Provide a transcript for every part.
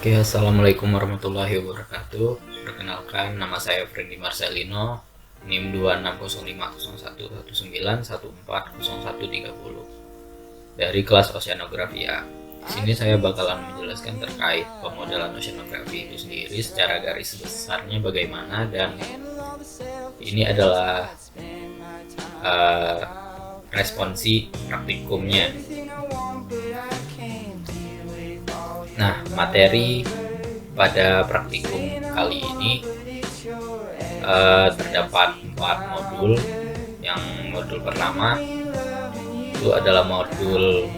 Oke, assalamualaikum warahmatullahi wabarakatuh. Perkenalkan, nama saya Freddy Marcelino, NIM 26051191140130 dari kelas Oceanografi A. Di sini saya bakalan menjelaskan terkait pemodelan oceanografi itu sendiri secara garis besarnya bagaimana, dan ini adalah responsi praktikumnya. Nah, materi pada praktikum kali ini terdapat 4 modul. Yang modul pertama itu adalah model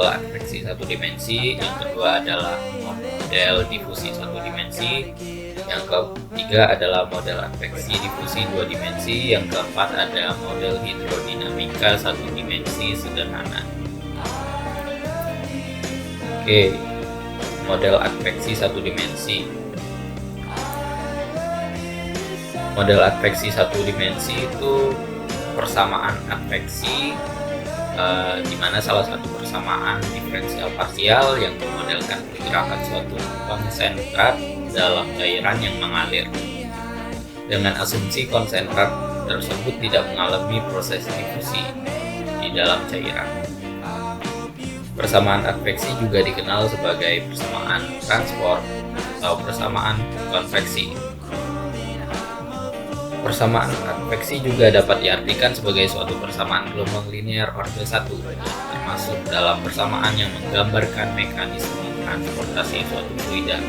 adveksi satu dimensi, yang kedua adalah model difusi satu dimensi, yang ketiga adalah model adveksi difusi dua dimensi, yang keempat ada model hidrodinamika satu dimensi sederhana. Oke, model adveksi satu dimensi. Model adveksi satu dimensi itu persamaan adveksi, di mana salah satu persamaan diferensial parsial yang memodelkan pergerakan suatu konsentrat dalam cairan yang mengalir, dengan asumsi konsentrat tersebut tidak mengalami proses difusi di dalam cairan. Persamaan adveksi juga dikenal sebagai persamaan transport atau persamaan konveksi. Persamaan adveksi juga dapat diartikan sebagai suatu persamaan gelombang linear orde 1, termasuk dalam persamaan yang menggambarkan mekanisme transportasi suatu fluida,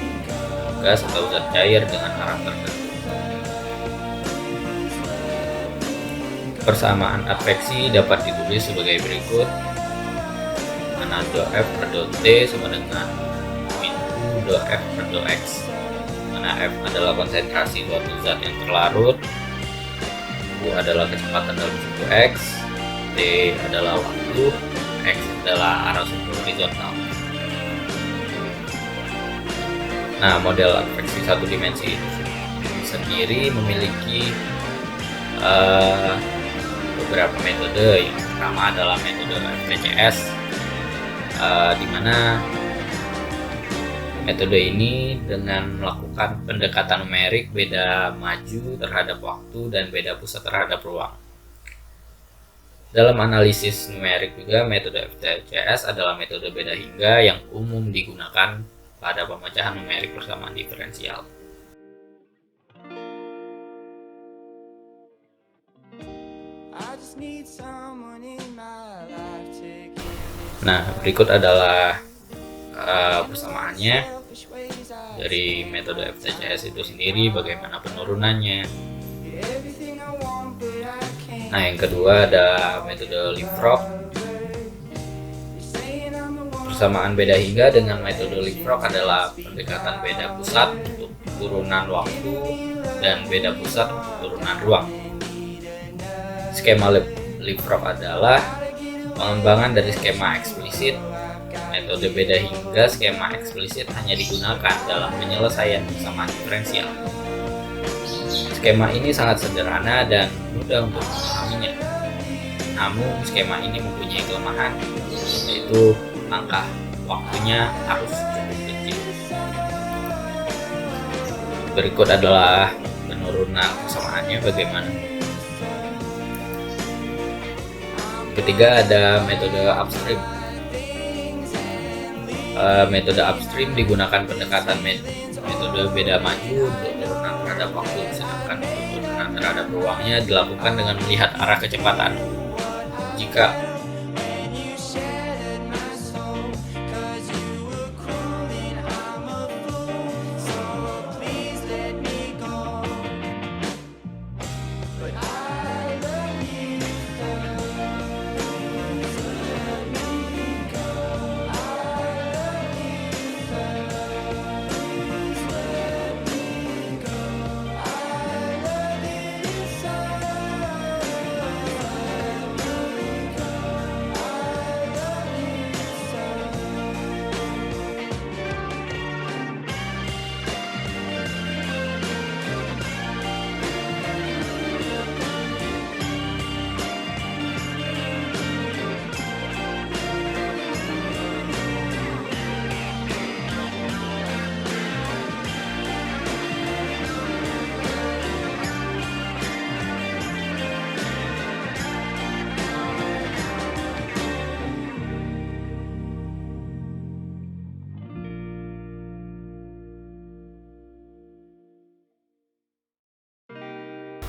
gas atau zat cair dengan arah tertentu. Persamaan adveksi dapat ditulis sebagai berikut: mana do F per do T sama dengan min U do F per do X, mana F adalah konsentrasi suatu zat yang terlarut, U adalah kecepatan dalam suku X, T adalah waktu, X adalah arah suku horizontal. Nah, model adveksi satu dimensi itu sendiri memiliki beberapa metode. Yang pertama adalah metode FTCS, di mana metode ini dengan melakukan pendekatan numerik beda maju terhadap waktu dan beda pusat terhadap ruang. Dalam analisis numerik juga, metode FTCS adalah metode beda hingga yang umum digunakan pada pemecahan numerik persamaan diferensial. Nah, berikut adalah persamaannya dari metode FTCS itu sendiri, bagaimana penurunannya. Nah, yang kedua ada metode leapfrog. Persamaan beda hingga dengan metode leapfrog adalah pendekatan beda pusat untuk turunan waktu dan beda pusat untuk turunan ruang. Skema leapfrog adalah pengembangan dari skema eksplisit. Metode beda hingga skema eksplisit hanya digunakan dalam penyelesaian persamaan diferensial. Skema ini sangat sederhana dan mudah untuk memahaminya. Namun skema ini mempunyai kelemahan, yaitu langkah waktunya harus cukup kecil. Berikut adalah penurunan persamaannya bagaimana. Ketiga ada metode upstream. Metode upstream digunakan pendekatan metode beda maju untuk turunan terhadap waktu, sedangkan untuk turunan terhadap ruangnya dilakukan dengan melihat arah kecepatan. Jika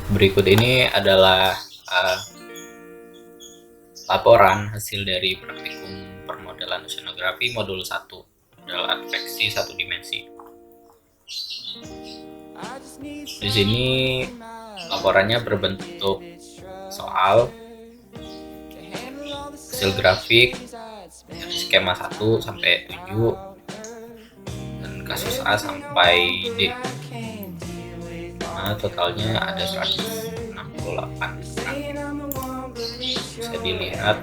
Berikut ini adalah laporan hasil dari praktikum permodelan oceanografi modul 1, model adveksi satu dimensi. Di sini laporannya berbentuk soal, hasil grafik dari skema 1 sampai 7, dan kasus A sampai D. Nah, totalnya ada 168 grafik. Bisa dilihat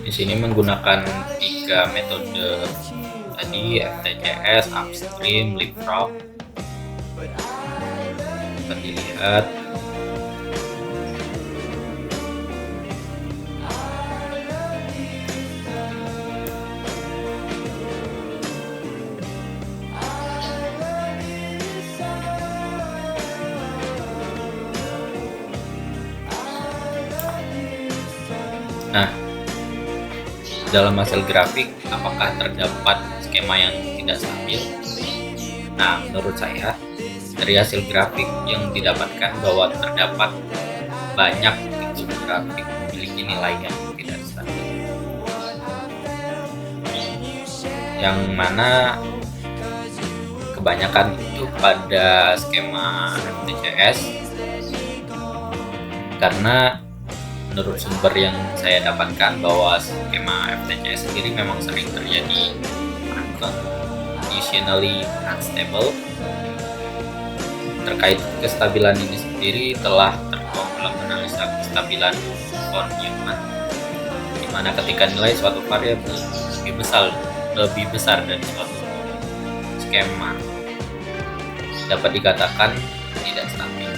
di sini menggunakan 3 metode tadi, FTCS, upstream, leapfrog. Bisa dilihat Nah, dalam hasil grafik, apakah terdapat skema yang tidak stabil? Nah, menurut saya, dari hasil grafik yang didapatkan bahwa terdapat banyak itu grafik memiliki nilai yang tidak stabil, yang mana kebanyakan itu pada skema FTCS, karena menurut sumber yang saya dapatkan bahwa skema FTCS sendiri memang sering terjadi conditionally unstable. Terkait kestabilan ini sendiri telah tertuang dalam analisa kestabilan von Neumann, di mana ketika nilai suatu variabel lebih besar dari suatu skema dapat dikatakan tidak stabil.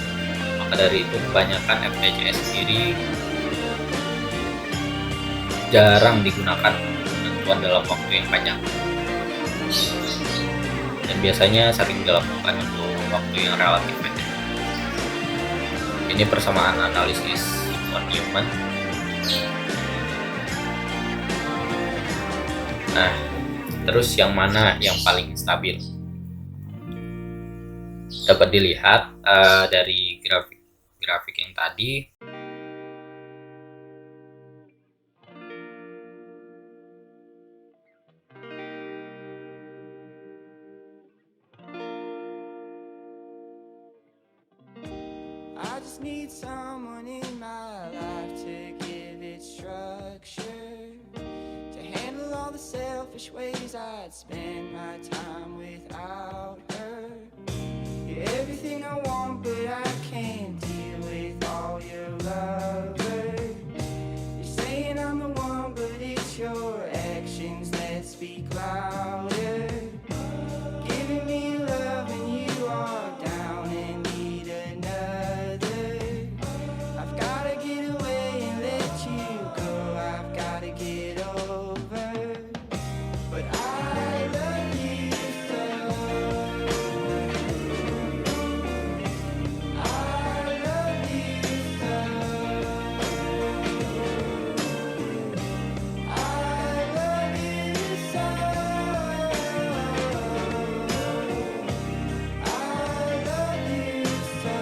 Maka dari itu kebanyakan FTCS sendiri jarang digunakan penentuan dalam waktu yang panjang, dan biasanya sering dilakukan untuk waktu yang relatif pendek. Ini persamaan analisis von Neumann. Nah, terus yang mana yang paling stabil? Dapat dilihat dari grafik yang tadi. I just need someone in my life to give it structure, to handle all the selfish ways I'd spend my time without her. You're everything I want, but I can't deal with all your lovers. You're saying I'm the one, but it's your actions that speak louder. Giving me love and you are down and need another. I've gotta get away and let you go. I've gotta get over, but I love you so. I love you so. I love you so. I love you so.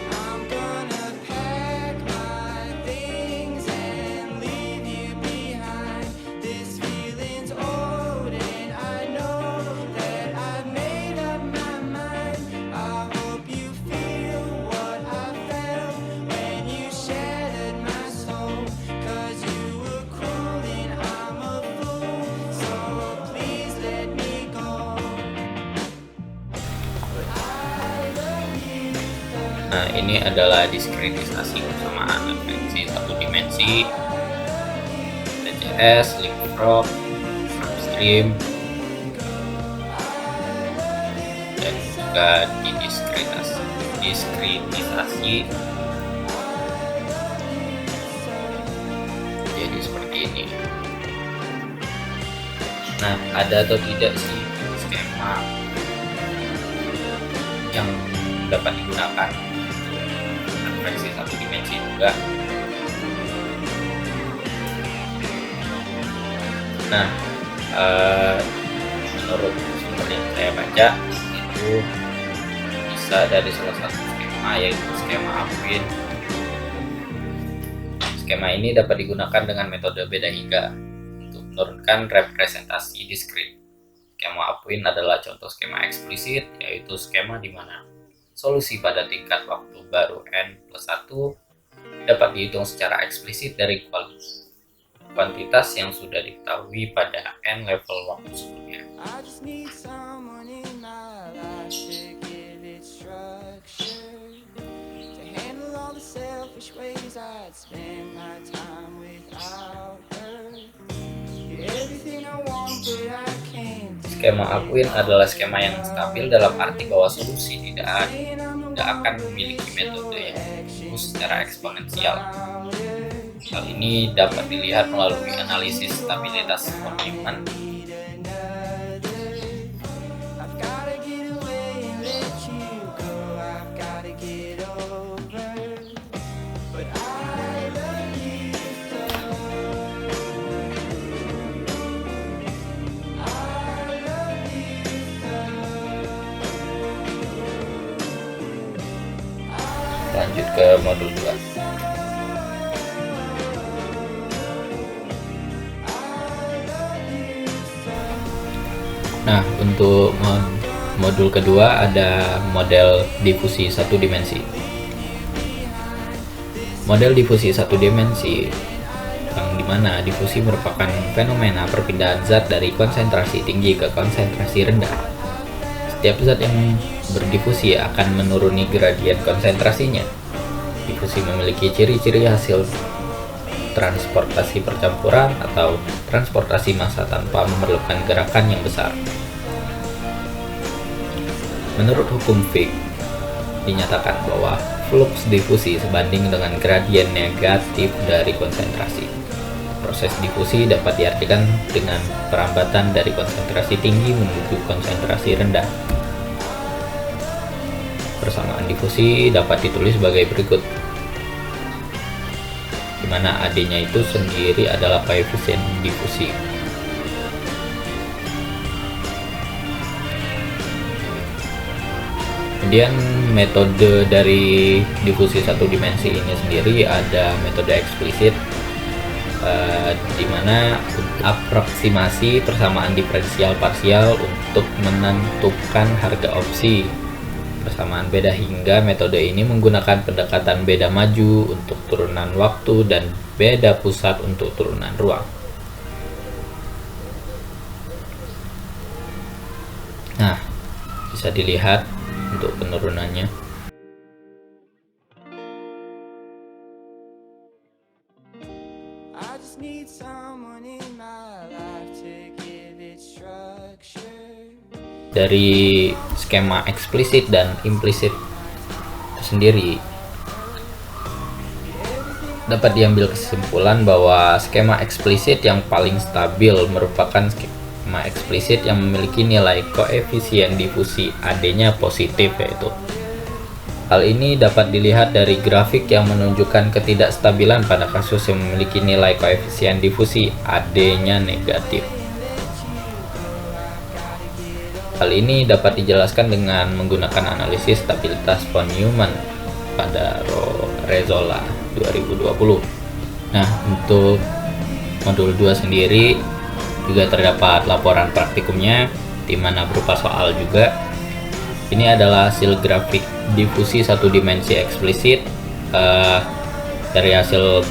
I'm gonna pack my things and leave you behind. This feeling's old and I know that I've made up my mind. I hope you feel what I felt when you shattered my soul. 'Cause you were cruel and I'm a fool, so please let me go. But I love you so. Nah, ini adalah diskritisasi persamaan adveksi satu dimensi, FTCS, leapfrog, upstream, dan juga diskritisasi. Jadi seperti ini. Nah, ada atau tidak sih skema yang dapat digunakan adveksi satu dimensi juga? Nah, menurut sumber yang saya baca itu bisa dari salah satu skema, yaitu skema Apuin. Skema ini dapat digunakan dengan metode beda hingga untuk menurunkan representasi diskrit. Skema Apuin adalah contoh skema eksplisit, yaitu skema di mana solusi pada tingkat waktu baru n+1 dapat dihitung secara eksplisit dari kuantitas yang sudah diketahui pada n level waktu sebelumnya. I just need someone in my life to give it structure, to handle all the selfish ways I'd spend my time without her. You're everything I want, but I can't. Skema Apuin adalah skema yang stabil dalam arti bahwa solusi tidak akan memiliki metode yang tumbuh secara eksponensial. Hal ini dapat dilihat melalui analisis stabilitas von Neumann. I've gotta get away and let you go. I've gotta get over, but I love you so. I love you so. Lanjut ke modul 2. Nah, untuk modul kedua ada model difusi satu dimensi. Model difusi satu dimensi yang dimana difusi merupakan fenomena perpindahan zat dari konsentrasi tinggi ke konsentrasi rendah. Setiap zat yang berdifusi akan menuruni gradien konsentrasinya. Difusi memiliki ciri-ciri hasil transportasi percampuran atau transportasi massa tanpa memerlukan gerakan yang besar. Menurut hukum Fick, dinyatakan bahwa flux difusi sebanding dengan gradien negatif dari konsentrasi. Proses difusi dapat diartikan dengan perambatan dari konsentrasi tinggi menuju konsentrasi rendah. Persamaan difusi dapat ditulis sebagai berikut, di mana AD-nya itu sendiri adalah koefisien difusi. Kemudian metode dari difusi satu dimensi ini sendiri ada metode eksplisit, di mana aproksimasi persamaan diferensial parsial untuk menentukan harga opsi. Persamaan beda hingga metode ini menggunakan pendekatan beda maju untuk turunan waktu dan beda pusat untuk turunan ruang. Nah, bisa dilihat untuk penurunannya. I just need someone in my life to give it structure. Dari skema eksplisit dan implisit sendiri dapat diambil kesimpulan bahwa skema eksplisit yang paling stabil merupakan skema eksplisit yang memiliki nilai koefisien difusi AD-nya positif yaitu. Hal ini dapat dilihat dari grafik yang menunjukkan ketidakstabilan pada kasus yang memiliki nilai koefisien difusi AD-nya negatif. Hal ini dapat dijelaskan dengan menggunakan analisis stabilitas von Neumann pada Rezola 2020. Nah, untuk modul 2 sendiri juga terdapat laporan praktikumnya di mana berupa soal juga. Ini adalah hasil grafik difusi satu dimensi eksplisit dari hasil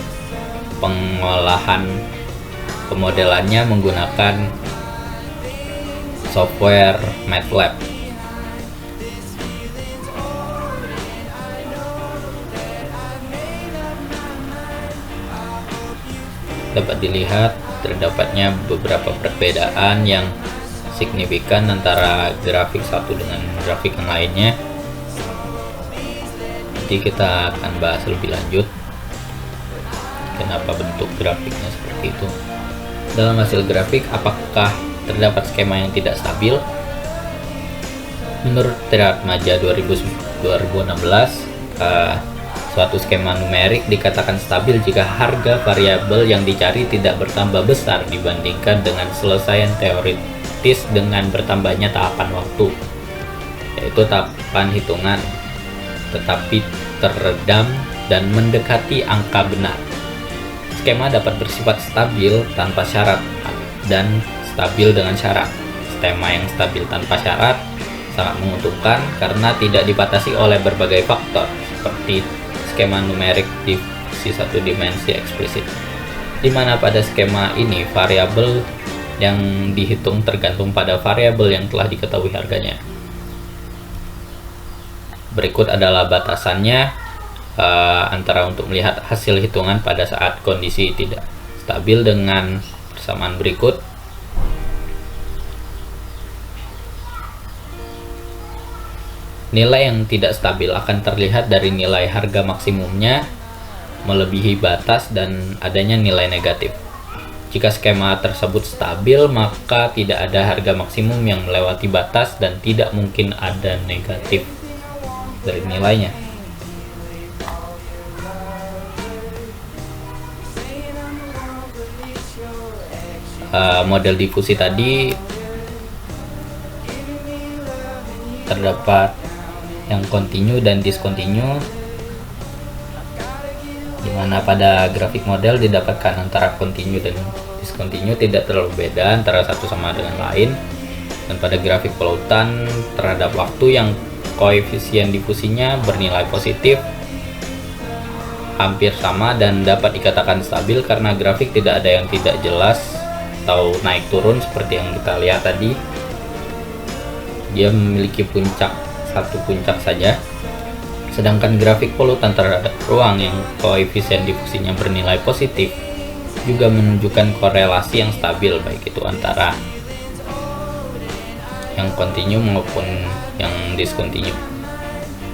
pengolahan pemodelannya menggunakan software MATLAB. Dapat dilihat terdapatnya beberapa perbedaan yang signifikan antara grafik satu dengan grafik yang lainnya. Nanti kita akan bahas lebih lanjut kenapa bentuk grafiknya seperti itu. Dalam hasil grafik, apakah terdapat skema yang tidak stabil? Menurut Triatmaja 2016, Suatu skema numerik dikatakan stabil jika harga variabel yang dicari tidak bertambah besar dibandingkan dengan selesaian teoritis dengan bertambahnya tahapan waktu, yaitu tahapan hitungan, tetapi teredam dan mendekati angka benar. Skema dapat bersifat stabil tanpa syarat dan stabil dengan syarat. Skema yang stabil tanpa syarat sangat menguntungkan karena tidak dibatasi oleh berbagai faktor, seperti skema numerik divisi satu dimensi eksplisit, di mana pada skema ini variabel yang dihitung tergantung pada variabel yang telah diketahui harganya. Berikut adalah batasannya antara untuk melihat hasil hitungan pada saat kondisi tidak stabil dengan persamaan berikut. Nilai yang tidak stabil akan terlihat dari nilai harga maksimumnya melebihi batas dan adanya nilai negatif. Jika skema tersebut stabil, maka tidak ada harga maksimum yang melewati batas dan tidak mungkin ada negatif dari nilainya. Model difusi tadi terdapat yang kontinu dan diskontinu, di mana pada grafik model didapatkan antara kontinu dan diskontinu tidak terlalu beda antara satu sama dengan lain, dan pada grafik polutan terhadap waktu yang koefisien difusinya bernilai positif hampir sama dan dapat dikatakan stabil karena grafik tidak ada yang tidak jelas atau naik turun seperti yang kita lihat tadi. Dia memiliki satu puncak saja, sedangkan grafik polutan terhadap ruang yang koefisien difusinya bernilai positif juga menunjukkan korelasi yang stabil, baik itu antara yang kontinu maupun yang diskontinu.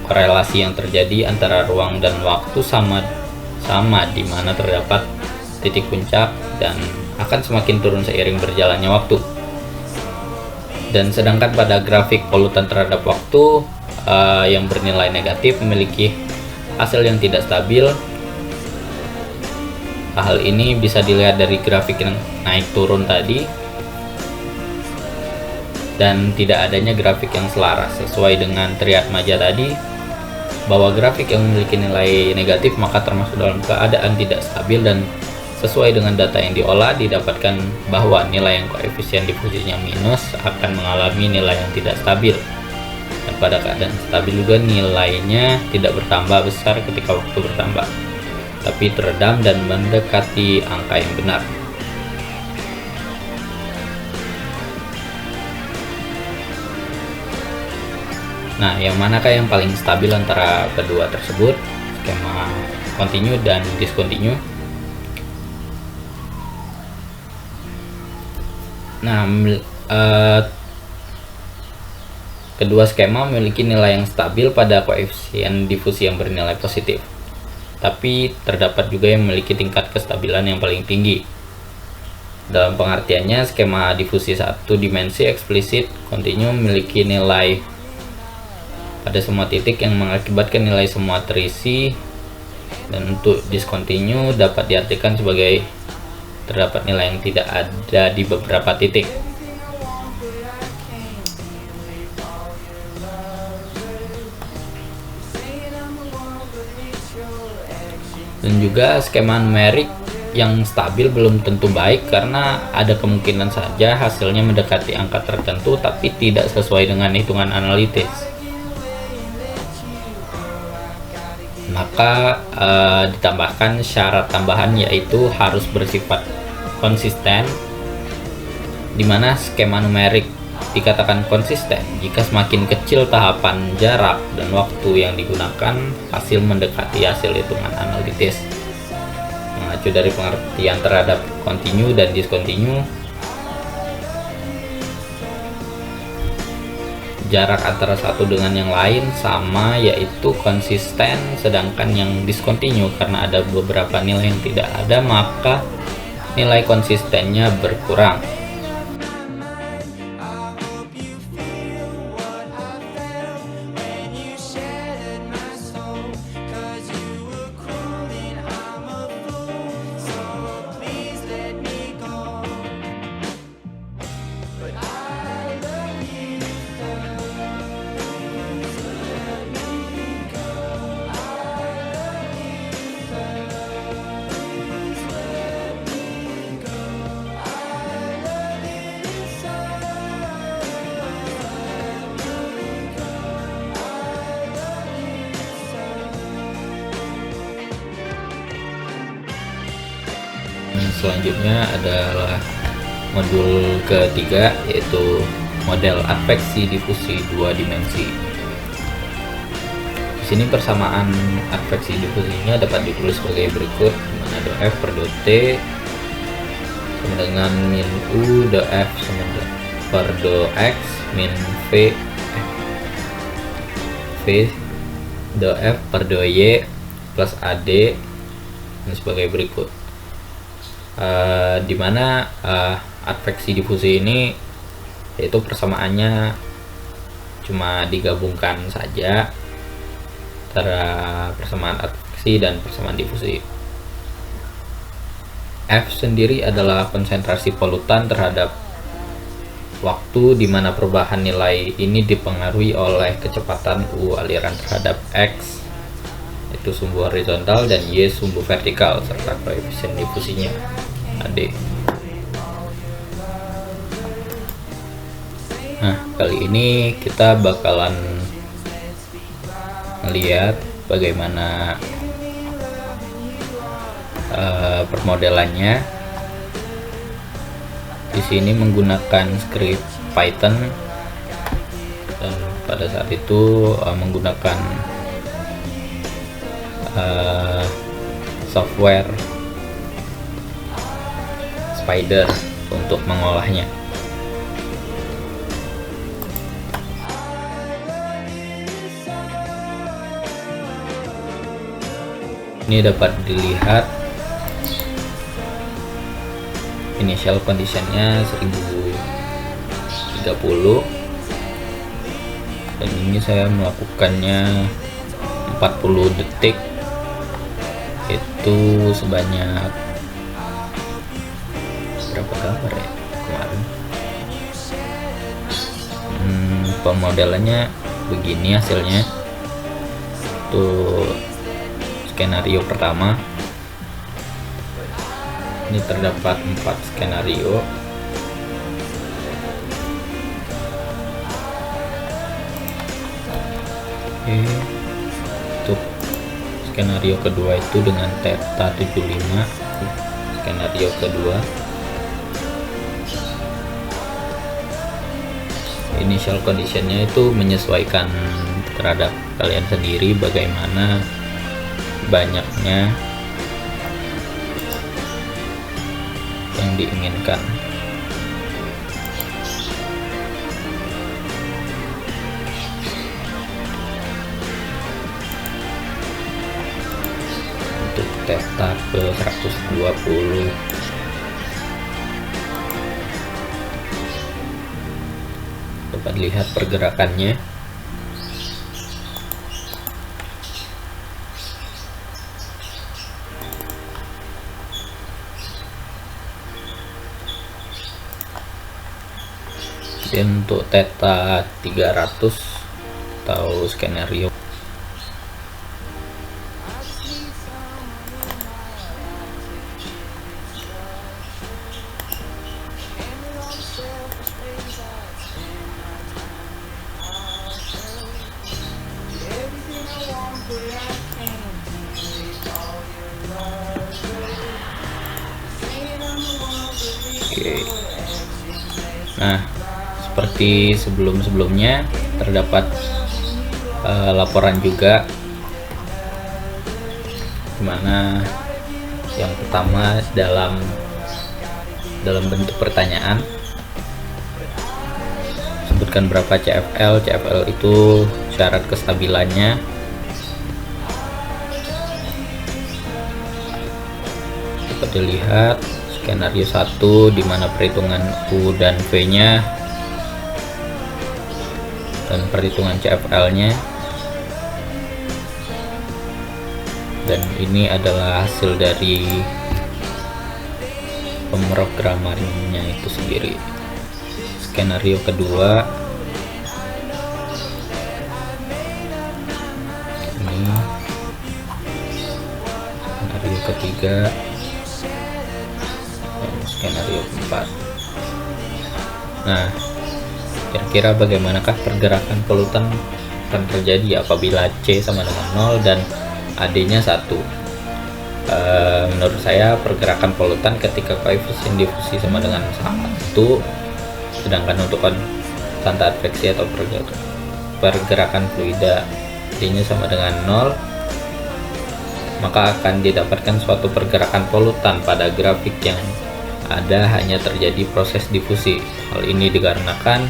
Korelasi yang terjadi antara ruang dan waktu sama di mana terdapat titik puncak dan akan semakin turun seiring berjalannya waktu. Dan sedangkan pada grafik polutan terhadap waktu yang bernilai negatif memiliki hasil yang tidak stabil. Hal ini bisa dilihat dari grafik yang naik turun tadi dan tidak adanya grafik yang selaras. Sesuai dengan triad Maja tadi, bahwa grafik yang memiliki nilai negatif maka termasuk dalam keadaan tidak stabil, dan sesuai dengan data yang diolah didapatkan bahwa nilai yang koefisien difusinya minus akan mengalami nilai yang tidak stabil, dan pada keadaan stabil juga nilainya tidak bertambah besar ketika waktu bertambah, tapi teredam dan mendekati angka yang benar. Nah, yang manakah yang paling stabil antara kedua tersebut, skema kontinu dan diskontinu? Nah, kedua skema memiliki nilai yang stabil pada koefisien difusi yang bernilai positif, tapi terdapat juga yang memiliki tingkat kestabilan yang paling tinggi. Dalam pengertiannya, skema difusi satu dimensi eksplisit kontinu memiliki nilai pada semua titik yang mengakibatkan nilai semua terisi, dan untuk diskontinu dapat diartikan sebagai terdapat nilai yang tidak ada di beberapa titik. Dan juga skema numerik yang stabil belum tentu baik karena ada kemungkinan saja hasilnya mendekati angka tertentu tapi tidak sesuai dengan hitungan analitis. Maka ditambahkan syarat tambahan, yaitu harus bersifat konsisten, di mana skema numerik dikatakan konsisten jika semakin kecil tahapan, jarak, dan waktu yang digunakan hasil mendekati hasil hitungan analitis. Mengacu dari pengertian terhadap kontinu dan diskontinu, jarak antara satu dengan yang lain sama, yaitu konsisten, sedangkan yang diskontinu karena ada beberapa nilai yang tidak ada maka nilai konsistennya berkurang. selanjutnya adalah modul ketiga, yaitu model adveksi difusi dua dimensi. Di sini persamaan adveksi difusinya dapat ditulis sebagai berikut, di mana do F per do T sama dengan min U do F sama per do X min V do F per do Y plus AD dan sebagai berikut. Dimana adveksi difusi ini yaitu persamaannya cuma digabungkan saja antara persamaan adveksi dan persamaan difusi. F sendiri adalah konsentrasi polutan terhadap waktu di mana perubahan nilai ini dipengaruhi oleh kecepatan U aliran terhadap X, itu sumbu horizontal, dan Y sumbu vertikal serta koefisien difusinya AD. Nah, kali ini kita bakalan melihat bagaimana permodelannya. Di sini menggunakan script Python, dan pada saat itu menggunakan software Spider untuk mengolahnya. Ini dapat dilihat initial conditionnya 1030, dan ini saya melakukannya 40 detik, itu sebanyak berapa gambar ya kemarin. Pemodelannya begini hasilnya. Tuh skenario pertama, ini terdapat 4 skenario. Untuk skenario kedua itu dengan theta 75, skenario kedua. Initial conditionnya itu menyesuaikan terhadap kalian sendiri bagaimana banyaknya yang diinginkan. Untuk theta ke 120, dapat lihat pergerakannya. Dan untuk theta 300 atau skenario Nah, seperti sebelum-sebelumnya terdapat laporan juga, dimana yang pertama dalam bentuk pertanyaan, sebutkan berapa CFL. CFL itu syarat kestabilannya. Dapat dilihat skenario 1 di mana perhitungan U dan V-nya dan perhitungan CFL-nya, dan ini adalah hasil dari pemrogramannya itu sendiri. Skenario kedua ini, skenario ketiga, dan skenario keempat. Nah, kira-kira bagaimanakah pergerakan polutan akan terjadi apabila C sama dengan 0 dan AD nya 1? Menurut saya pergerakan polutan ketika koefisien difusi sama dengan 1, sedangkan untuk konstanta adveksi atau pergerakan fluida D-nya sama dengan 0, maka akan didapatkan suatu pergerakan polutan pada grafik yang ada hanya terjadi proses difusi. Hal ini dikarenakan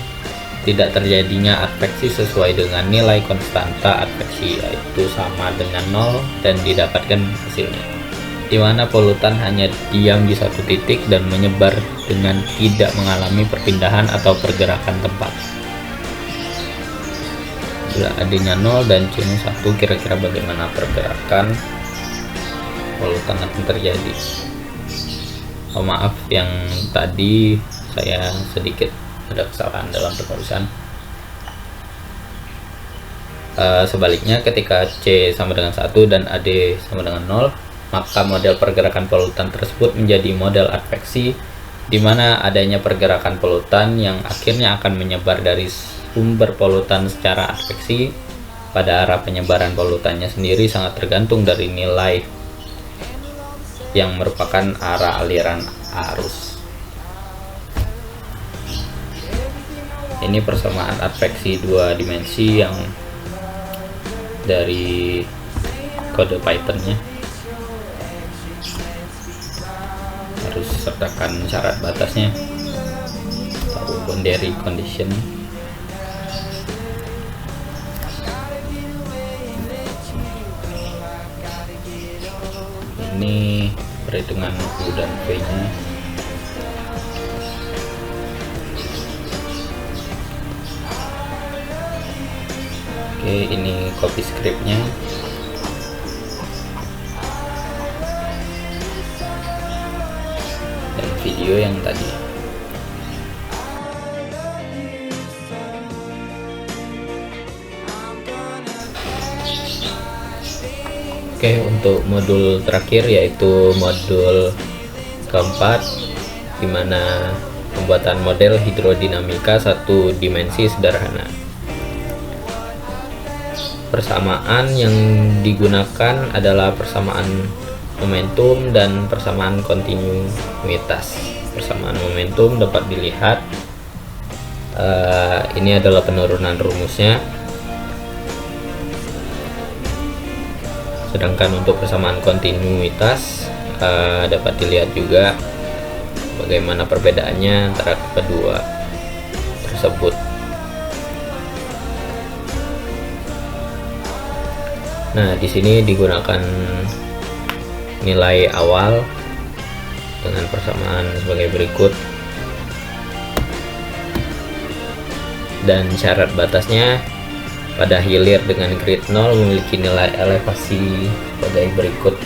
tidak terjadinya adveksi sesuai dengan nilai konstanta adveksi, yaitu sama dengan 0, dan didapatkan hasilnya, di mana polutan hanya diam di satu titik dan menyebar dengan tidak mengalami perpindahan atau pergerakan tempat. Bila adanya 0 dan C-nya 1, kira-kira bagaimana pergerakan polutan akan terjadi? Oh maaf, yang tadi saya sedikit ada kesalahan dalam penulisan. Sebaliknya, ketika C sama dengan 1 dan AD sama dengan 0, maka model pergerakan polutan tersebut menjadi model adveksi, di mana adanya pergerakan polutan yang akhirnya akan menyebar dari sumber polutan secara adveksi. Pada arah penyebaran polutannya sendiri sangat tergantung dari nilai yang merupakan arah aliran arus. Ini persamaan adveksi 2 dimensi yang dari kode Python-nya. Harus sertakan syarat batasnya atau boundary condition. Ini perhitungan U dan V nya. Oke, ini copy scriptnya. Dan video yang tadi. Oke, untuk modul terakhir yaitu modul keempat, di mana pembuatan model hidrodinamika 1 dimensi sederhana. Persamaan yang digunakan adalah persamaan momentum dan persamaan kontinuitas. Persamaan momentum dapat dilihat, ini adalah penurunan rumusnya. Sedangkan untuk persamaan kontinuitas dapat dilihat juga bagaimana perbedaannya antara kedua tersebut. Nah, di sini digunakan nilai awal dengan persamaan sebagai berikut, dan syarat batasnya pada hilir dengan grid 0 memiliki nilai elevasi sebagai berikut.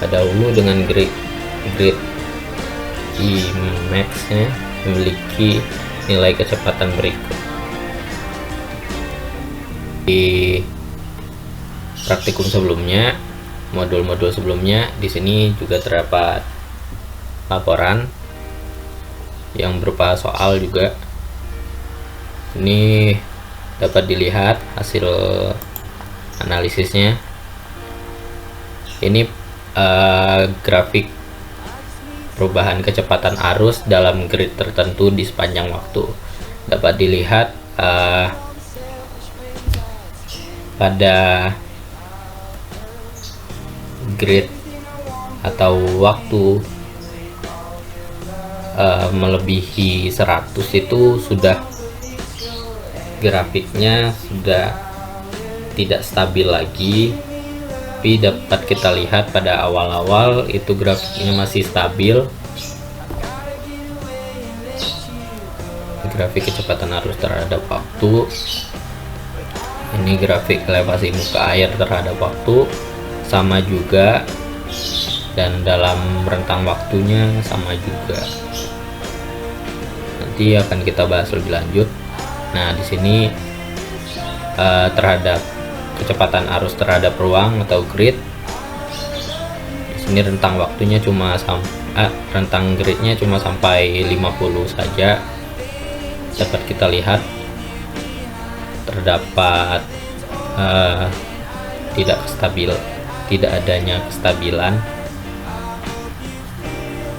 Pada hulu dengan grid I max nya memiliki nilai kecepatan berikut. Di praktikum sebelumnya, modul-modul sebelumnya, di sini juga terdapat laporan yang berupa soal juga. Ini dapat dilihat hasil analisisnya. Ini grafik perubahan kecepatan arus dalam grid tertentu di sepanjang waktu. Dapat dilihat pada grid atau waktu melebihi 100 itu sudah grafiknya sudah tidak stabil lagi, tapi dapat kita lihat pada awal-awal itu grafiknya masih stabil. Grafik kecepatan arus terhadap waktu, ini grafik elevasi muka air terhadap waktu, sama juga, dan dalam rentang waktunya sama juga. Nanti akan kita bahas lebih lanjut. Nah, di sini terhadap kecepatan arus terhadap ruang atau grid, di sini rentang waktunya cuma rentang gridnya cuma sampai 50 saja. Dapat kita lihat terdapat tidak adanya kestabilan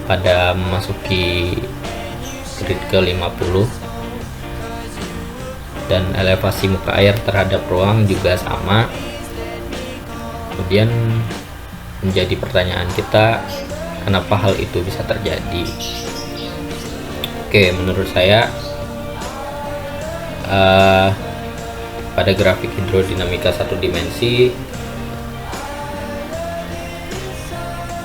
pada memasuki grid ke-50, dan elevasi muka air terhadap ruang juga sama. Kemudian menjadi pertanyaan kita, kenapa hal itu bisa terjadi? Oke, menurut saya pada grafik hidrodinamika satu dimensi,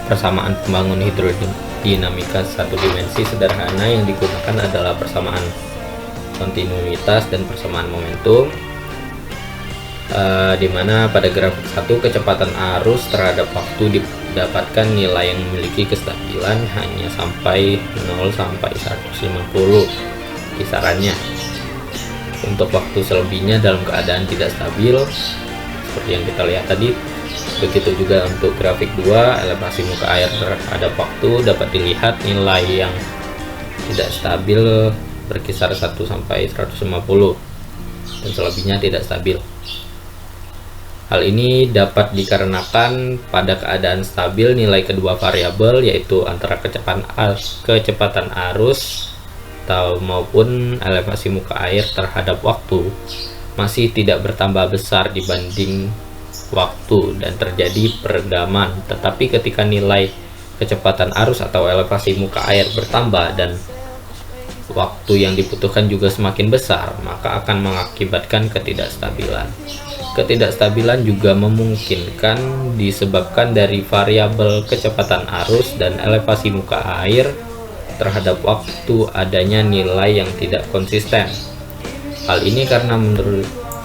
persamaan pembangun hidrodinamika satu dimensi sederhana yang digunakan adalah persamaan kontinuitas dan persamaan momentum, di mana pada grafik 1 kecepatan arus terhadap waktu didapatkan nilai yang memiliki kestabilan hanya sampai 0 sampai 150 kisarannya. Untuk waktu selebihnya dalam keadaan tidak stabil seperti yang kita lihat tadi. Begitu juga untuk grafik 2, elevasi muka air terhadap waktu dapat dilihat nilai yang tidak stabil berkisar 1 sampai 150 dan selebihnya tidak stabil. Hal ini dapat dikarenakan pada keadaan stabil nilai kedua variabel, yaitu antara kecepatan arus maupun elevasi muka air terhadap waktu, masih tidak bertambah besar dibanding waktu dan terjadi peredaman. Tetapi ketika nilai kecepatan arus atau elevasi muka air bertambah dan waktu yang dibutuhkan juga semakin besar, maka akan mengakibatkan ketidakstabilan. Ketidakstabilan juga memungkinkan disebabkan dari variabel kecepatan arus dan elevasi muka air terhadap waktu adanya nilai yang tidak konsisten. Hal ini karena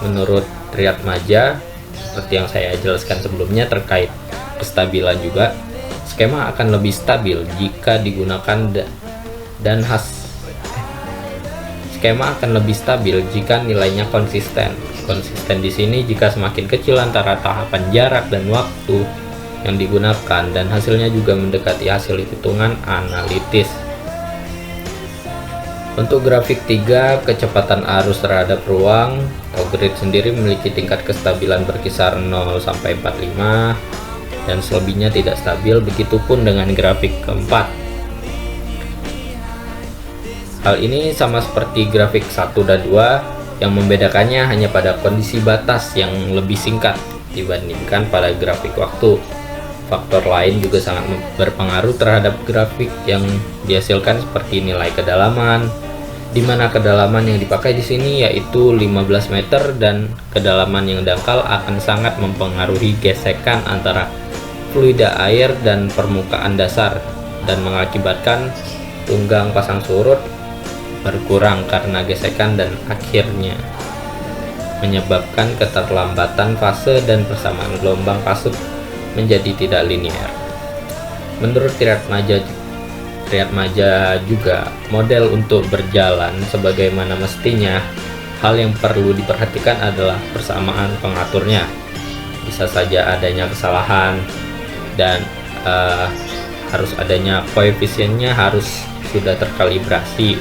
menurut Triatmaja, seperti yang saya jelaskan sebelumnya terkait kestabilan juga, skema akan lebih stabil jika digunakan skema akan lebih stabil jika nilainya konsisten. Konsisten di sini jika semakin kecil antara tahapan jarak dan waktu yang digunakan, dan hasilnya juga mendekati hasil hitungan analitis. Untuk grafik 3, kecepatan arus terhadap ruang atau grid sendiri memiliki tingkat kestabilan berkisar 0 sampai 45 dan selebihnya tidak stabil. Begitupun dengan grafik keempat. Hal ini sama seperti grafik 1 dan 2, yang membedakannya hanya pada kondisi batas yang lebih singkat dibandingkan pada grafik waktu. Faktor lain juga sangat berpengaruh terhadap grafik yang dihasilkan, seperti nilai kedalaman, di mana kedalaman yang dipakai di sini yaitu 15 meter, dan kedalaman yang dangkal akan sangat mempengaruhi gesekan antara fluida air dan permukaan dasar dan mengakibatkan tunggang pasang surut berkurang karena gesekan dan akhirnya menyebabkan keterlambatan fase dan persamaan gelombang pasut menjadi tidak linear. Menurut Triatmaja juga, model untuk berjalan sebagaimana mestinya, hal yang perlu diperhatikan adalah persamaan pengaturnya. Bisa saja adanya kesalahan dan harus adanya koefisiennya harus sudah terkalibrasi,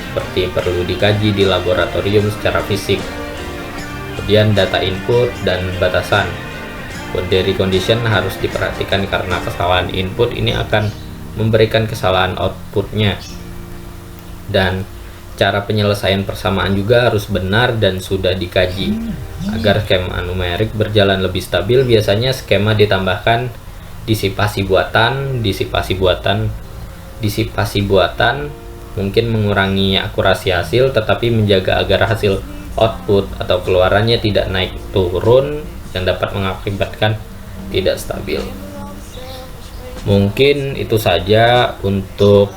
seperti perlu dikaji di laboratorium secara fisik. Kemudian data input dan batasan. Boundary condition harus diperhatikan karena kesalahan input ini akan memberikan kesalahan outputnya, dan cara penyelesaian persamaan juga harus benar dan sudah dikaji. Agar skema numerik berjalan lebih stabil, biasanya skema ditambahkan disipasi buatan mungkin mengurangi akurasi hasil, tetapi menjaga agar hasil output atau keluarannya tidak naik turun yang dapat mengakibatkan tidak stabil. Mungkin itu saja untuk